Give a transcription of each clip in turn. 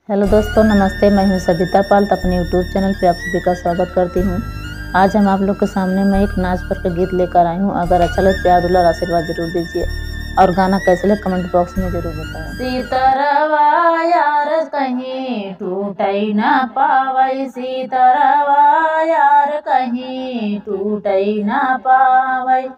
Hello दोस्तों, नमस्ते। मैं हूं सविता पाल, तो अपने यूट्यूब चैनल पे आप सभी का स्वागत करती हूं। आज हम आप लोग के सामने मैं एक नाच पर का गीत लेकर आई हूं। अगर अच्छा लगे प्यार दुलार आशीर्वाद जरूर दीजिए और गाना कैसे लगे कमेंट बॉक्स में जरूर बताएं। सीतरवा यार कहीं टूटई ना पावई, सीतरवा यार कहीं टूटई ना पावई,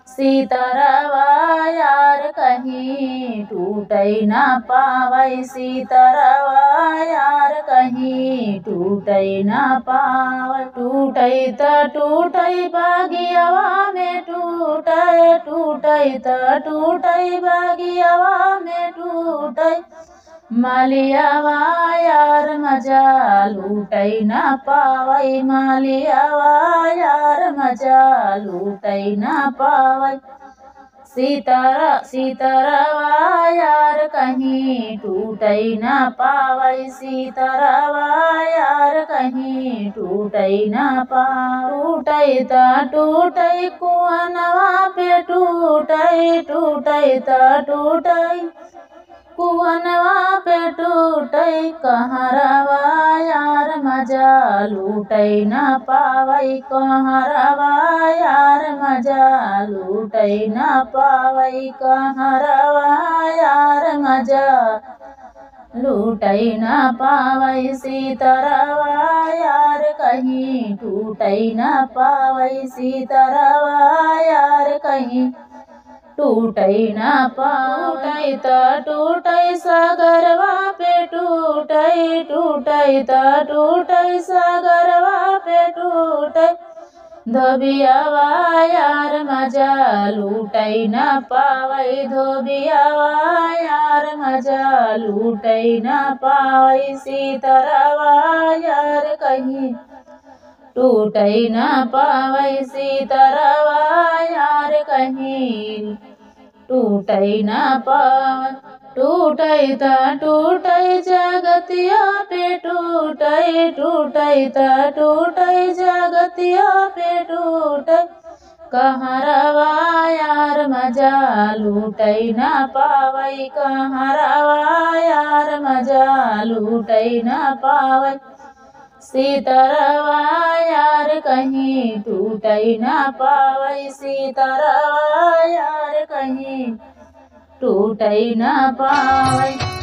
सीतरवा यार कहीं टूटई ना पावई, सीतरवा यार कहीं टूटई ना पावई। टूटई त टूटई बागियावा में टूटई, टूटई त टूटई बागियावा में टूटई, मालियावा यार मजा लूटई ना पावई, मालियावा यार मजा लूटई ना पावई। सीतरवा यार कहीं टूटई ना पावई, सीतरवा यार कहीं टूटई ना पावई। टूटई त टूटई कुआनवा पे टूटई, टूटई त टूटई कुआनवा पे टूटई, कहरवा यार मजा लूटई ना पावई, कहरवा यार मजा लूटई ना पावई, कहरवा यार मजा लूटई ना पावई। सीतरवा यार कहीं टूटई ना पावई, सीतरवा यार कहीं टूटई ना पावई। टूटई त टूटई सागरवा पे टूटई, टूटई त टूटई सागरवा पे टूटई, धोबियावा यार मजा लूटई ना पावई, धोबियावा यार मजा लूटई ना पावई। सीतरवा यार कहीं टूटई ना पावई, सीतरवा यार कहीं टूटई ना पावई। टूटई त टूटई जगतिया पे टूटई, टूटई त टूटई जगतिया पे टूटई, कहरवा यार मजा लूटई ना पावई, कहरवा यार मजा लूटई ना पावई। सीतरवा यार कहीं टूटई ना पावई, सीतरवा यार कहीं टूटई ना पावई।